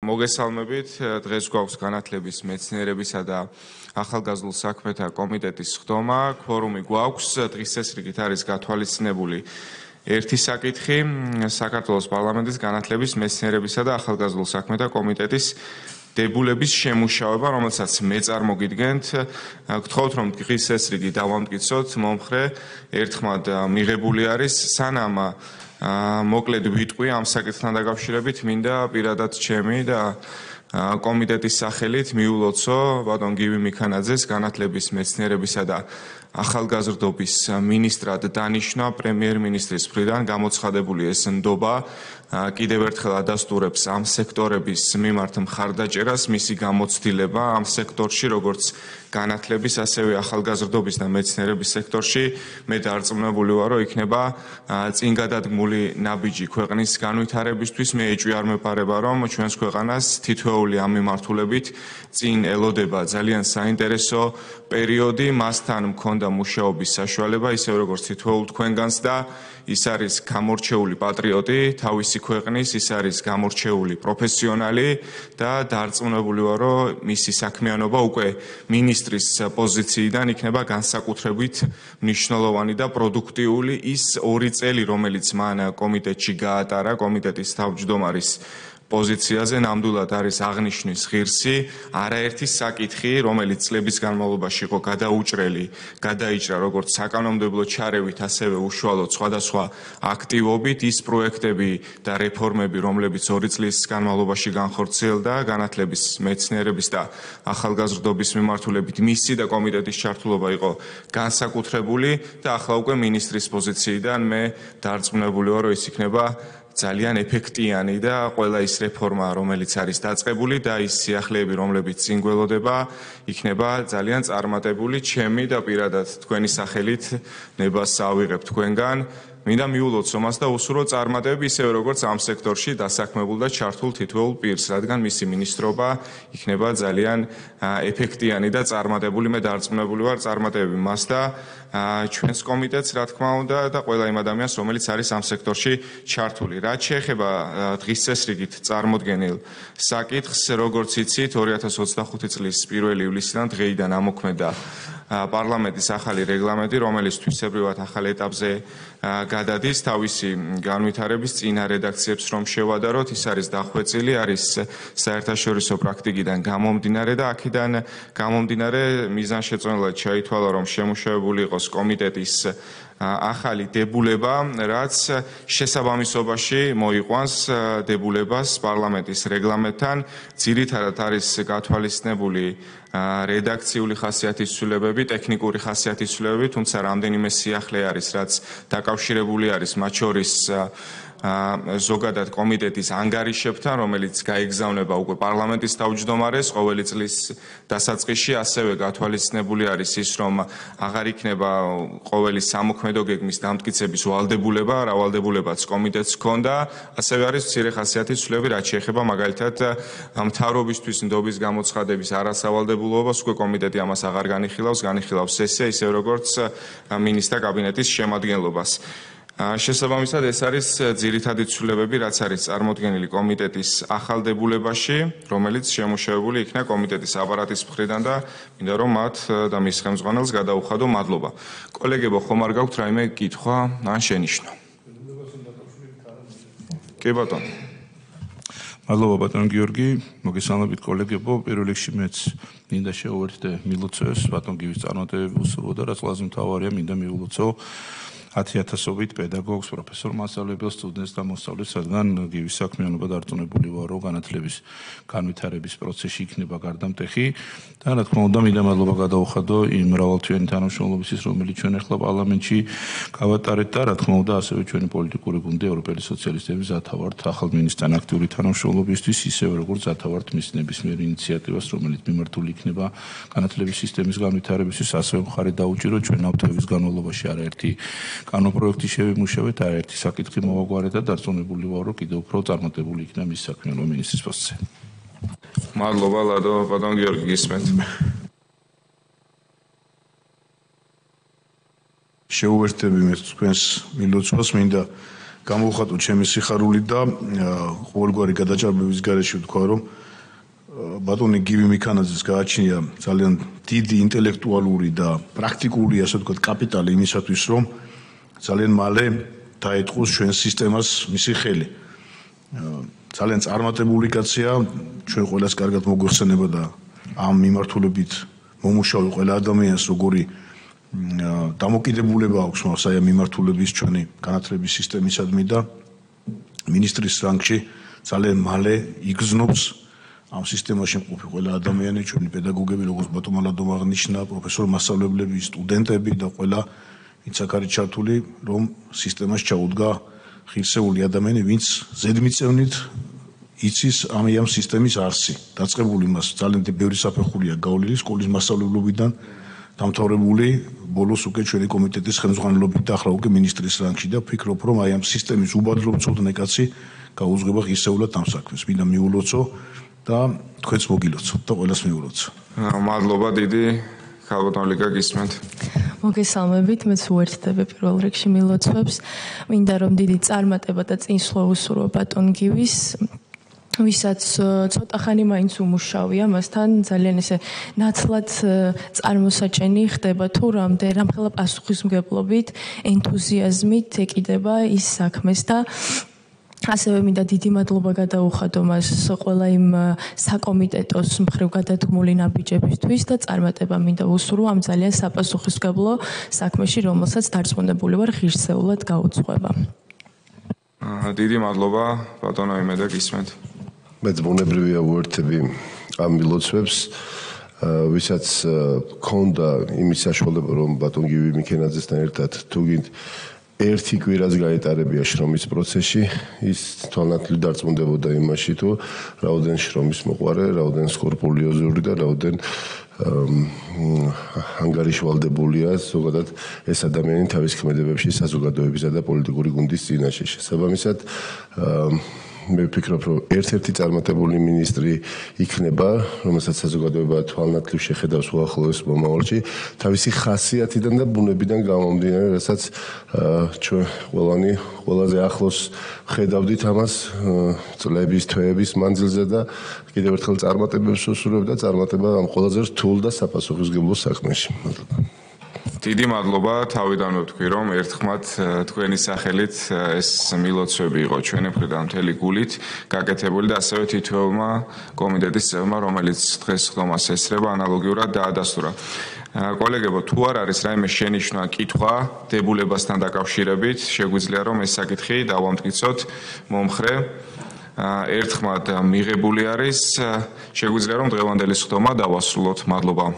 მოგესალმებით, დღეს გვაქვს განათლების, მეცნიერებისა და ახალგაზრდულ საქმეთა კომიტეტის ხდომა. Ქვორუმი გვაქვს, დღის წესრიგით არის გათვალისწინებული ერთი საკითხი, საქართველოს პარლამენტის განათლების, მეცნიერებისა და ახალგაზრდულ საქმეთა კომიტეტის დებულების შემუშავება, რომელსაც მე წარმოგიდგენთ. გთხოვთ, რომ დღის წესრიგი დავამტკიცოთ, მომხრე ერთხმად მიღებული არის, სანამ მოკლედ ვიტყვი ამ საკითხთან დაკავშირებით, მინდა პირადად ჩემი და კომიტეტის სახელით მიულოცო ბატონ გივი მიქანაძეს განათლების, მეცნიერებისა და ახალგაზრდობის მინისტრად დანიშნა პრემიერ-მინისტრის მხრიდან გამოცხადებული ეს ნდობა კიდევ ერთხელ ადასტურებს ამ სექტორების მიმართ მხარდაჭერას, მისი გამოცდილება ამ სექტორში, როგორც განათლების, ასევე ახალგაზრდობის და მეცნიერების სექტორში. მე დარწმუნებული ვარ, რომ იქნება წინ გადადგმული ნაბიჯი ქვეყნის განვითარებისთვის. მე ეჭვი არ მეპარება, რომ ჩვენს ქვეყანას თითოეული ამ მიმართულებით წინ ელოდება ძალიან საინტერესო პერიოდი, მასთან მქონდა მუშაობის საშუალება, ისევ როგორც თითოეულ თქვენგანს და ის არის გამორჩეული პატრიოტი თავისი ქვეყნის, ის არის გამორჩეული პროფესიონალი და დარწმუნებული ვარ, რომ მისი საქმიანობა უკვე მინისტრის პოზიციიდან იქნება განსაკუთრებით მნიშვნელოვანი და პროდუქტიული. ის 2 წელი, რომელიც მან კომიტეტში გაატარა, კომიტეტის თავმჯდომარის პოზიციაზე ნამდვილად არის აღნიშვნის ღირსი. არაერთი საკითხი, რომელიც წლების განმავლობაში იყო გადაუჭრელი, გადაიჭრა როგორც საკანონმდებლო ჩარევით, ასევე უშუალოდ სხვადასხვა აქტივობით. ის პროექტები და რეფორმები, რომლებიც 2 წლის განმავლობაში განხორციელდა განათლების, მეცნიერების და ახალგაზრდობის მიმართულებით, მისი და კომიტეტის ჩართულობა იყო განსაკუთრებული და ახლა უკვე მინისტრის პოზიციიდან მე დარწმუნებული ვარ, რომ ის იქნება ძალიან ეფექტიანი და ყველა ის რეფორმა, რომელიც არის დაწყებული და ის სიახლეები, რომლებიც წინ გველოდება, იქნება ძალიან წარმატებული. ჩემი და პირადად თქვენი სახელით ნებას ავიღებ თქვენგან. მინდა მიულოცო მას და უსურვო წარმატებები, ისევე როგორც ამ სექტორში დასაქმებულ და ჩართულ თითოეულ პირს, რადგან მისი მინისტრობა იქნება ძალიან ეფექტიანი და წარმატებული. მე დარწმუნებული ვარ წარმატებები მას და ჩვენს კომიტეტს, რა თქმა უნდა, და ყველა იმ ადამიანს, რომელიც არის ამ სექტორში ჩართული. რაც შეეხება დღის წესრიგით წარმოდგენილ საკითხს, როგორც იცით, 2025 წლის 1 ივლისიდან დღეიდან ამოქმედა პარლამენტის ახალი რეგლამენტი, რომელიც თვისებრივად ახალ ეტაპზე გადადის. თავისი განვითარების წინა რედაქციებს რომ შევადაროთ, ის არის დახვეწილი, არის საერთაშორისო პრაქტიკიდან გამომდინარე და აქედან გამომდინარე მიზანშეწონილად ჩაითვალა, რომ შემუშავებული იყოს კომიტეტის ახალი დებულება, რაც შესაბამისობაში მოიყვანს დებულებას პარლამენტის რეგლამენტთან. ძირითადად არის გათვალისწინებული რედაქციული ხასიათის ცვლილებები, ტექნიკური ხასიათის ცვლილებები, თუმცა რამდენიმე სიახლე არის, რაც დაკავშირებული არის მათ შორის ზოგადად კომიტეტის ანგარიშებთან, რომელიც გაეგზავნება უკვე პარლამენტის თავმჯდომარეს ყოველი წლის დასაწყისში. ასევე გათვალისწინებული არის ის, რომ აღარ იქნება ყოველი სამოქმედო გეგმის დამტკიცების ვალდებულება, რა ვალდებულებაც კომიტეტს ჰქონდა. ასევე არის მცირე ხასიათის ცვლილებები, რაც შეეხება მაგალითად მთავრობისთვის ნდობის გამოცხადების არასავალდებულობას, უკვე კომიტეტი ამას აღარ განიხილავს სესია, ისე როგორც მინისტრთა კაბინეტის შემადგენლობას. შესაბამისად, ეს არის ძირითადი ცვლილებები, რაც არის წარმოდგენილი კომიტეტის ახალ დებულებაში, რომელიც შემუშავებული იქნა კომიტეტის აპარატის მხრიდან და მინდა რომ მათ და მის ხელმძღვანელს გადაუხადო მადლობა. კოლეგებო, ხომ არ გაქვთ რაიმე კითხვა ან შენიშვნა? კი ბატონო. მადლობა ბატონ გიორგი, მოგესალმებით კოლეგებო. პირველ რიგში მეც მინდა შევუერთდე მილოცოს ბატონ გივის წარმატებები უსურვო და რაც ყველაზე მთავარია, მინდა მიულოცო 10,000-ობით პედაგოგს, პროფესორ მასწავლებელს, სტუდენტს და მოსწავლეს, რადგან გივის საქმიანობა დარწმუნებული ვარ, რომ განათლების განვითარების პროცესში იქნება გარდამტეხი და რა თქმა უნდა, მინდა მადლობა გადაუხადო იმ მრავალთვიანი თანამშრომლობისთვის, რომელიც ჩვენ ახლა პარლამენტში გავატარეთ და რა თქმა უნდა, ასევე ჩვენი პოლიტიკური გუნდი ევროპელი სოციალისტები ზათავართ ახალ მინისტრთან აქტიური თანამშრომლობისთვის, ისევე როგორც ზათავართ მის ნებისმიერ ინიციატივას, რომელიც მიმართული იქნება განათლების სისტემის განვითარებისთვის, ასევე მხარი დაუჭირო ჩვენ ნავთობის განმავლობაში არაერთი კანონპროექტი შევიმუშავეთ, არაერთი საკითხი მოვაგვარეთ და დარწმუნებული ვარ, რომ კიდევ უფრო წარმატებული იქნება მის საქმიანობა მინისტრის პოსტზე. მადლობა ლადო, ბატონ გიორგი გისმენთ. შეუერთდები მე თქვენს მილოცვას, მინდა გამოვხატოთ ჩემი სიხარული და ყოველგვარი გადაჭარბების გარეშე ვთქვა, რომ ბატონი გივი მიქანაძეს გააჩნია ძალიან დიდი ინტელექტუალური და პრაქტიკული, ასე ვთქვათ, კაპიტალი იმისათვის, რომ ძალიან მალე დაეტყოს ჩვენ სისტემას მისი ხელი. ძალიან წარმატებული კაცია, ჩვენ ყველას კარგად მოგვეხსენება და ამ მიმართულებით მომუშავე ყველა ადამიანს როგორი დამოკიდებულება აქვს მას აი ამ მიმართულების ჩვენი განათლების სისტემისადმი და მინისტრის რანგში ძალიან მალე იგრძნობს ამ სისტემაში მყოფი ყველა ადამიანი, ჩვენი პედაგოგები, როგორც ბატონმა ლადომ აღნიშნა, პროფესორი, მასწავლებლები, სტუდენტები და ყველა ვინც აქ არის ჩართული, რომ სისტემას ჩაუდგა ღირსეული ადამიანი, ვინც ზედმიწევნით იცის ამ სისტემის არსი. დაწყებული მას ძალიან ბევრი საფეხურია გავლილი სკოლის მასწავლებლობიდან დამთავრებული ბოლოს უკვე ჩვენი კომიტეტის ხელმძღვანელობით და ახლა უკვე მინისტრის რანგში და ვფიქრობ, რომ აი ამ სისტემის უბადლო მწოდნე კაცი გაუძღვება ღირსეულად ამ საქმეს. მინდა მიულოცო და თქვენც მოგილოცოთ და ყველას მიულოცო. მადლობა დიდი. ქალბატონ ლიკა გისმენთ. მოგესალმებით, მეც უერთდები პირველ რიგში მილოცვებს. მინდა რომ დიდი წარმატება და წინსვლა უსურვო ბატონ გივის, ვისაც ცოტა ხანი მაინც უმუშავია, მასთან ძალიან ესე ნათლად წარმოსაჭენი ხდება თუ რამდენიმე პასუხისმგებლობით, ენთუზიაზმით ეკიდება ის საქმეს და ასევე მინდა დიდი მადლობა გადაუხადო მას ყველა იმ საკომიტეტოს მხრივ გადათქმული ნაბიჯებისთვის და წარმატება მინდა უსურვო ამ ძალიან საპასუხისმგებლო საქმეში, რომელსაც დარწმუნებული ვარ ღირსეულად გაუძღვება. დიდი მადლობა ბატონო იმედა გისმენთ. მეც ბუნებრივია უერთები ამ მილოცვებს, ვისაც ქონდა იმის საშუალება, რომ ბატონ გივი მიქენაძესთან ერთად თუ გინდ ერთი კვირაც გაეტარებია შრომის პროცესში, ის თვალნათლივ დარწმუნდებოდა იმაში, თუ რაოდენ შრომის მოყვარე, რაოდენ სკრუპულოზური და რაოდენ ანგარიშვალდებულია ზოგადად ეს ადამიანი თავის ქმედებებში საზოგადოებისა და პოლიტიკური გუნდის წინაშე. შესაბამისად, მე ვფიქრობ, რომ ერთ-ერთი წარმატებული მინისტრი იქნება, რომელსაც საზოგადოება თვალნათლივ შეხედავს უახლოეს მომავალში, თავისი ხასიათიდან და ბუნებიდან გამომდინარე, რასაც ჩვენ ყველანი ყველაზე ახლოს ხედავდით ამას წლების, თვეების მანძილზე და კიდევ ერთხელ წარმატებებს უსურვებ და წარმატება ამ ყველაზე რთულ და საპასუხისმგებლო საქმეში. დიდი მადლობა, თავიდანვე ვთქვი, რომ ერთხმად თქვენი სახელით ეს მილოცვები იყო ჩვენი მხრიდან მთელი გულით გაკეთებული და ასევე თითოეულმა კომიტეტის წევრმა, რომელიც დღეს ხდომას ესწრება, ანალოგიურად დაადასტურა. კოლეგებო, თუ არ არის რაიმე შენიშვნა, კითხვა დებულებასთან დაკავშირებით, შეგვიძლია რომ ეს საკითხი დავამტკიცოთ მომხრე. ერთხმად მიღებული არის, შეგვიძლია რომ დღევანდელი ხდომა დავასრულოთ. მადლობა.